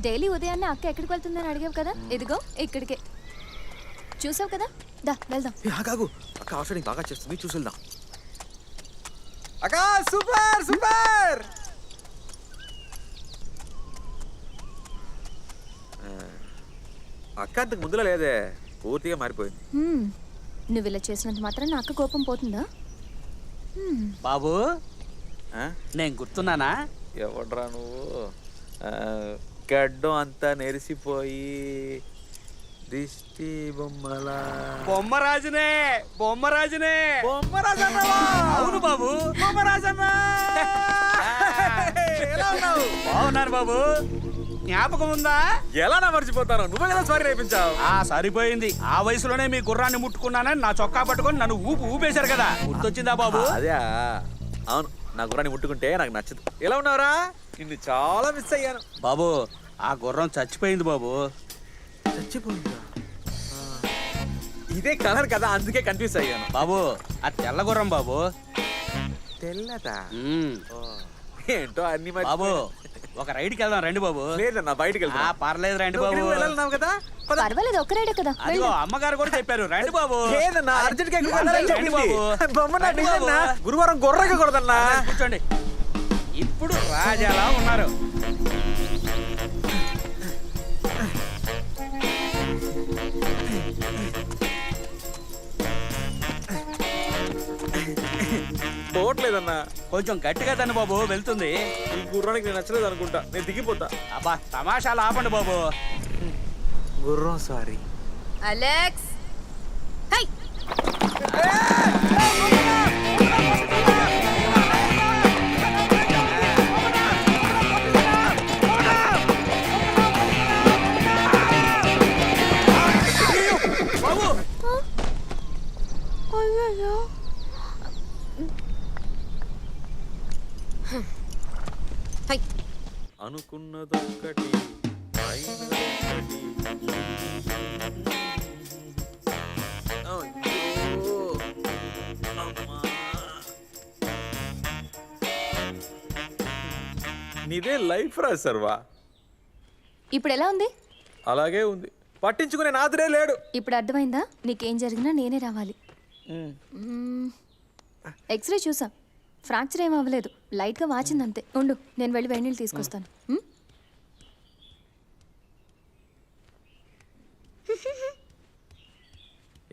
Daily ఉదయాన్నే అక్క ఎక్కడికి వెళ్తుందని అడిగావు కదా, ఇదిగో ఇక్కడికే. చూసావు కదా, దా వెళ్దాం. కాగు అక్క ఆషాఢి బాగా చేస్తుంది, చూసి వెళ్దాం. అక్క సూపర్ సూపర్. అక్క అంతకు ముందులో లేదే, పూర్తిగా మారిపోయింది. నువ్వు ఇలా చేసినంత మాత్రం నా అక్క కోపం పోతుందా? బాబు నేను గుర్తున్నానా? ఎవడ్రా నువ్వు? గడ్డం అంతా నెరిసిపోయి దిష్టి బొమ్మల బొమ్మరాజునే బొమ్మరాజునే బొమ్మరాజన్న. అవును బాబు, బొమ్మరాజన్న. ఎలా ఉన్నావు? బాగున్నాను బాబు. జ్ఞాపకం ఉందా? ఎలా నా మర్చిపోతాను, నువ్వే కదా సారీ నేర్పించావు. సరిపోయింది. ఆ వయసులోనే మీ గుర్రాన్ని ముట్టుకున్నానని నా చొక్కా పట్టుకొని నన్ను ఊపేశారు కదా, గుర్తొచ్చిందా బాబు? అదే అవును, నా గుర్రాన్ని ముట్టుకుంటే నాకు నచ్చదు. ఎలా ఉన్నావురా? నిన్ను చాలా మిస్ అయ్యాను బాబు. ఆ గుర్రం చచ్చిపోయింది బాబు. చచ్చిపోయిందా? ఇదే కలర్ కదా, అందుకే కన్ఫ్యూజ్ అయ్యాను బాబు. అది తెల్ల గుర్రం బాబు. తెల్లదా? ఏంటో అన్ని బాబు ఒక రైడ్కి వెళ్దాం రండి బాబు. లేదన్నా బయటకు వెళ్తా. పర్లేదు రండి బాబు. వెళ్ళాలన్నావు కదా. పర్వాలేదు, ఒక్క రైడే కదా. అదిగో అమ్మగారు కూడా చెప్పారు రండి బాబు. లేదన్నా అర్జెంట్ గా రండి బాబు. గురువారం గొర్రెగా కొడదన్నా. కూర్చోండి. ఇప్పుడు రాజాలా ఉన్నారు. పోవట్లేదన్నా. కొంచెం గట్టిగా తను బాబు, వెళ్తుంది. ఈ గుర్రానికి నేను నచ్చలేదు అనుకుంటా, నేను దిగిపోతా. అబ్బా తమాషాలు ఆపండి బాబు. గుర్రం సారీ. Alex high. అయ్యో అనుకున్నదొక్కటి అయినదొక్కటి. అయ్యో, అమ్మా. నీదే లైఫ్ రా సర్వా. ఇప్పుడు ఎలా ఉంది? అలాగే ఉంది, పట్టించుకునే నాదురే లేడు. ఇప్పుడు అర్థమైందా? నీకేం జరిగినా నేనే రావాలి. ఎక్స్రే చూసా, ఫ్రాక్చర్ ఏం అవ్వలేదు, లైట్గా వాచింది అంతే. ఉండు, నేను వెళ్ళి వేడి నీళ్ళు తీసుకొస్తాను.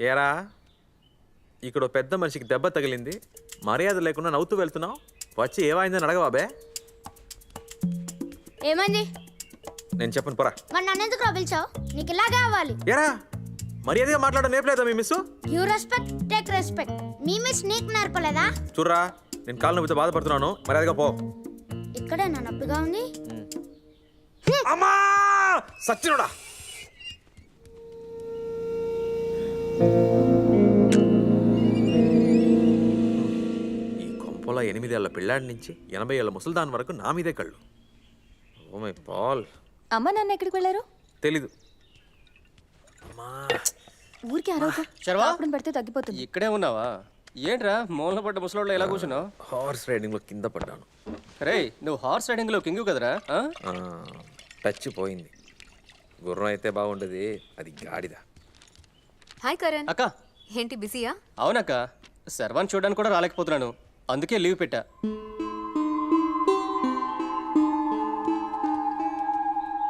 ఏరా, ఇక్కడ పెద్ద మనిషికి దెబ్బ తగిలింది, మర్యాద లేకుండా నవ్వుతూ వెళ్తున్నావు. వచ్చి ఏమైందని అడగబాబే. ఏమైంది? నేను చెప్పను పోరా. మరి నన్ను ఎందుకు పిలిచావు? నీకు ఇలా కావాలి. ఏరా, మర్యాదగా మాట్లాడడం నేర్పలేదా మీ miss? You respect take respect. మీ మిస్ నీకు నేర్పలేదా? చూడరా, నేను కాలు నొప్పితో బాధపడుతున్నాను, మర్యాదగా పో. ఇక్కడే నా నొప్పిగా ఉంది. అమ్మా సచ్చినోడా. ఈ కొంపలో 8 ఏళ్ల పిల్లాడి నుంచి 80 ఏళ్ల ముసల్దాన్ వరకు నా మీదే కళ్ళు. Oh my pal. అమ్మ నాన్న ఎక్కడికి వెళ్ళారు? తెలీదు. అమ్మా ఊరికి అరవకు, అప్పుడు పెడితే తగ్గిపోతుంది. ఇక్కడే ఉన్నావా? ఏంట్రా మూలన పడ్డ ముసలోళ్ళు ఎలా కూర్చున్నావు? హార్స్ రైడింగ్ లో కింద పడ్డాను. రేయ్, నువ్వు హార్స్ రైడింగ్ లో కింగు కదరా? టచ్ పోయింది. గుర్రం అయితే బాగుండేది, అది గాడిద. హాయ్ కరణ్. అక్క ఏంటి బిజీయా? అవునక్క, శర్వాన్ని చూడడానికి కూడా రాలేకపోతున్నాను, అందుకే లీవ్ పెట్టా.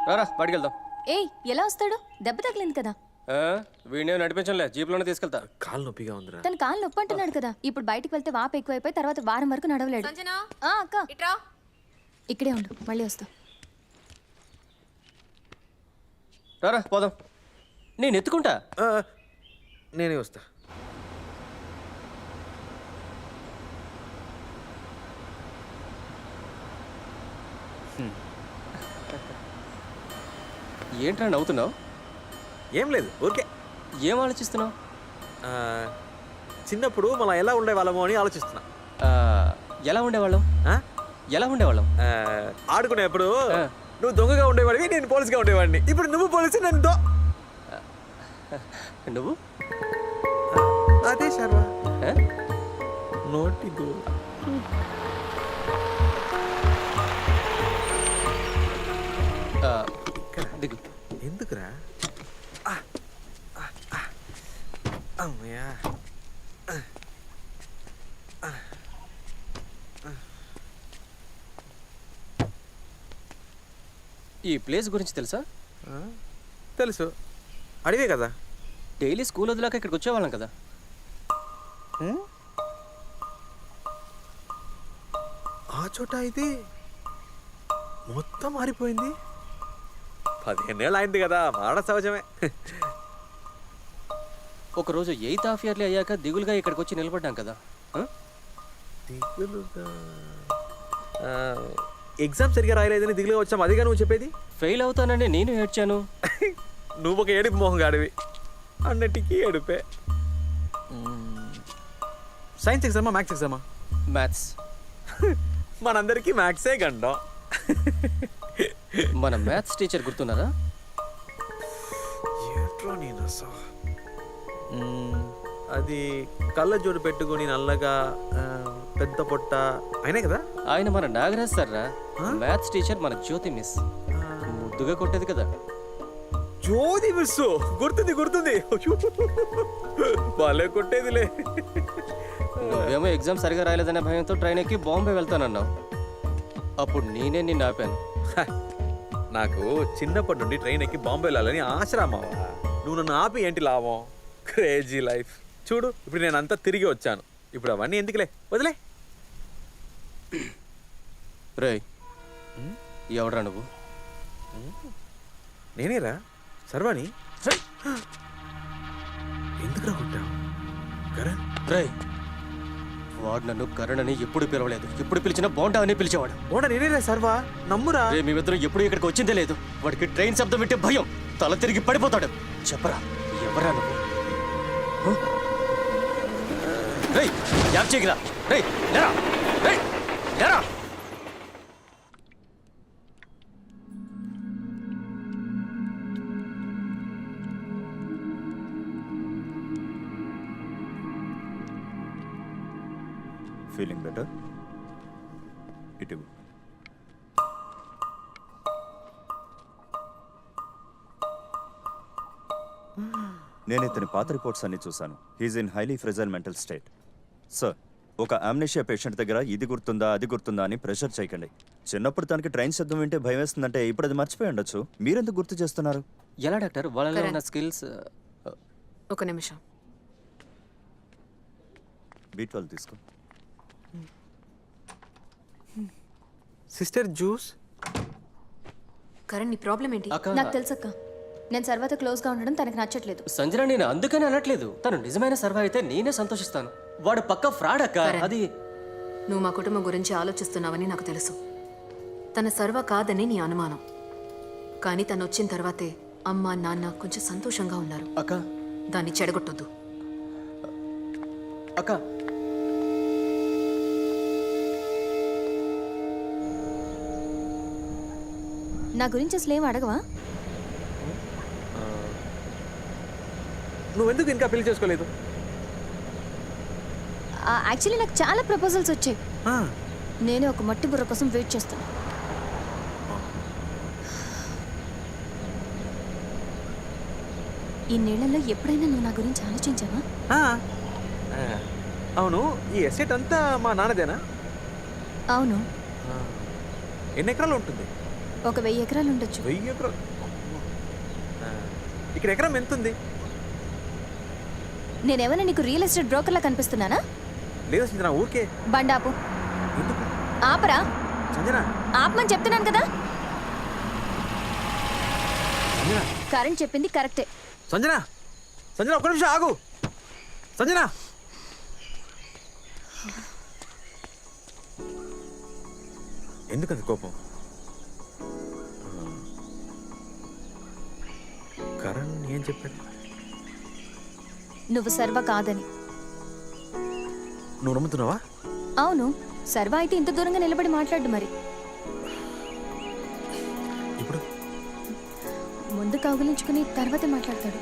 రారా బయటికి వెళ్దాం. ఏయ్, ఎలా వస్తాడు? దెబ్బ తగిలింది కదా. వీడినే నడిపించలే, జీప్లోనే తీసుకెళ్తా. కాలు నొప్పిగా ఉందిరా. తన కాలు నొప్పి అంటున్నాడు కదా. ఇప్పుడు బయటికి వెళ్తే వాపు ఎక్కువైపోయి తర్వాత వారం వరకు నడవలేడు. సంజన, అక్క ఇట్రా. ఇక్కడే ఉండు, మళ్ళీ వస్తా. రారా పోదాం, నేను ఎత్తుకుంటా. నేనే వస్తా. ఏంట్రా నవ్వుతున్నావు? ఏం లేదు, ఊరికే. ఏం ఆలోచిస్తున్నావు? చిన్నప్పుడు మనం ఎలా ఉండేవాళ్ళము అని ఆలోచిస్తున్నా. ఎలా ఉండేవాళ్ళం? ఎలా ఉండేవాళ్ళం? ఆడుకునేప్పుడు నువ్వు దొంగగా ఉండేవాడివి, నేను పోలీసుగా ఉండేవాడిని. ఇప్పుడు నువ్వు పోలీసు, నేను నువ్వు అదే శర్వా. నోటి ఈ ప్లేస్ గురించి తెలుసా? తెలుసు, అడివే కదా. డైలీ స్కూల్ వదిలాక ఇక్కడికి వచ్చేవాళ్ళం కదా. ఆ చోట అయితే మొత్తం మారిపోయింది. 15 ఏళ్ళు అయింది కదా, మాడ సహజమే. ఒకరోజు 8th హాఫ్ ఇయర్లీ అయ్యాక దిగులుగా ఇక్కడికి వచ్చి నిలబడ్డాం కదా. ఎగ్జామ్ సరిగా రాయలేదని దిగులుగా వచ్చాం, అదిగా నువ్వు చెప్పేది? ఫెయిల్ అవుతానని నేను ఏడ్చాను. నువ్వు ఒక ఏడుపు మోహం గాడివి, అన్నిటికీ ఏడుపే. సైన్స్ ఎగ్జామా మ్యాథ్స్ ఎగ్జామా? మ్యాథ్స్. మనందరికీ మ్యాథ్సే గండం. మన మ్యాథ్స్ టీచర్ గుర్తున్నారా? అది కళ్ళజోడు పెట్టుకుని నల్లగా పెద్ద పొట్ట అయినా కదా. ఆయన మన నాగరాజ్ సార్ రా. మ్యాథ్స్ టీచర్ మన జ్యోతి మిస్. ముద్దుగా కొట్టేది కదా. జ్యోతి మిస్ గుర్తుంది గుర్తుంది. వాళ్ళే కొట్టేదిలే. నువ్వేమో ఎగ్జామ్ సరిగా రాయలేదనే భయంతో ట్రైన్ ఎక్కి బాంబే వెళ్తానన్నావు. అప్పుడు నేనే నిన్ను ఆపాను. నాకు చిన్నప్పటి నుండి ట్రైన్ ఎక్కి బాంబే వెళ్ళాలని ఆశ్రమావా. నువ్వు నన్ను ఆపి ఏంటి లాభం? Crazy life. చూడు ఇప్పుడు నేను అంతా తిరిగి వచ్చాను. ఇప్పుడు అవన్నీ ఎందుకులే, వదిలే. రేయ్, ఎవడ్రా నువ్వు? నేనేరా సర్వాణి. ఎందుకురా కొట్టావు? కరణ్. రేయ్, వాడు నన్ను కరణ్ అని ఎప్పుడు పిలవలేదు. ఎప్పుడు పిలిచినా బోండా అని పిలిచేవాడు. ఓడా నేనేరా సర్వా, నమ్మురా. రే, మేమిద్దరం ఎప్పుడు ఇక్కడికి వచ్చిందే లేదు. వాడికి ట్రైన్ శబ్దం వింటే భయం, తల తిరిగి పడిపోతాడు. చెప్పరా, ఎవరా నువ్వు? రేయ్, యాప్ చేయరా. రేయ్, లేరా. రేయ్, లేరా. Feeling better? ఇటు నేను ఇతని పాత రిపోర్ట్స్ అన్ని చూశాను. He's in highly fragile mental state. Sir, ఒక అమ్నీషియా పేషెంట్ దగ్గర ఇది గుర్తుందా అది గుర్తుందా అని ప్రెషర్ చేయకండి. చిన్నప్పుడు తనకి ట్రైన్ శబ్దం వింటే భయం వేస్తుందంటే ఇప్పుడు అది మర్చిపోయి ఉండొచ్చు. మీరెందుకు గుర్తు చేస్తున్నారు? ఎలా డాక్టర్, వాళ్ళలో ఉన్న స్కిల్స్? ఒక నిమిషం. B12 తీసుకో. Sister juice. కరణ్, నీ ప్రాబ్లం ఏంటి? నాకు తెలుసక్క, నేను సర్వాతో క్లోజ్గా ఉండడం తనకు నచ్చట్లేదు. సంజన, నేను అందుకని అనట్లేదు. తను నిజమైన సర్వా అయితే నేనే సంతోషిస్తాను. వాడు పక్క ఫ్రాడ్ అక్క. అది నువ్వు మా కుటుంబం గురించి ఆలోచిస్తున్నావని నాకు తెలుసు. తన సర్వ కాదని నీ అనుమానం. కానీ తను వచ్చిన తర్వాతే అమ్మ నాన్న కొంచెం సంతోషంగా ఉన్నారు. అక్క, దాన్ని చెడగొట్టొద్దు. అక్క, నా గురించి అసలు ఏం అడగవా? నువ్వెందుకు ఇంకా పెళ్లి చేసుకోలేదు? యాక్చువల్లీ నాకు చాలా ప్రపోజల్స్ వచ్చాయి. నేనే ఒక మట్టి బుర్ర కోసం వెయిట్ చేస్తాను. ఈ నెలలో ఎప్పుడైనా నువ్వు నా గురించి ఆలోచించావా? అవును, ఈ ఎస్టేట్ అంతా మా నాన్నదేనా? అవును. ఎన్ని ఎకరాలు ఉంటుంది? ఒక 1000 ఎకరాలు ఉండొచ్చు. 1000 ఎకరాలు? ఇక్కడ ఎకరం ఎంత ఉంది? నేనేమైనా నీకు రియల్ ఎస్టేట్ బ్రోకర్లా కనిపిస్తున్నానా? లేదు సంజన, ఊరికే. బండాపు. ఎందుకు? ఆపరా. సంజన, ఆపమని చెప్తున్నాను కదా. సంజన, కరెంట్ చెప్పింది కరెక్టే. సంజన, సంజన ఒక్క నిమిషం ఆగు. సంజన, ఎందుకంత కోపం? కరణ్ ఏం చెప్పాడు? నువ్వు సర్వ కాదని. నువ్వు నమ్ముతున్నావా? అవును, సర్వ అయితే ఇంత దూరంగా నిలబడి మాట్లాడు. మరి ఇప్పుడు ముందు కౌగిలించుకుని తర్వాతే మాట్లాడతాడు.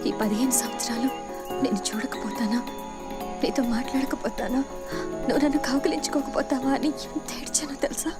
ఈ 15 సంవత్సరాలు నేను చూడకపోతానా, నీతో మాట్లాడకపోతానా, నువ్వు నన్ను కౌగిలించుకోకపోతావా అని ఎంత ఏడ్చానో తెలుసా?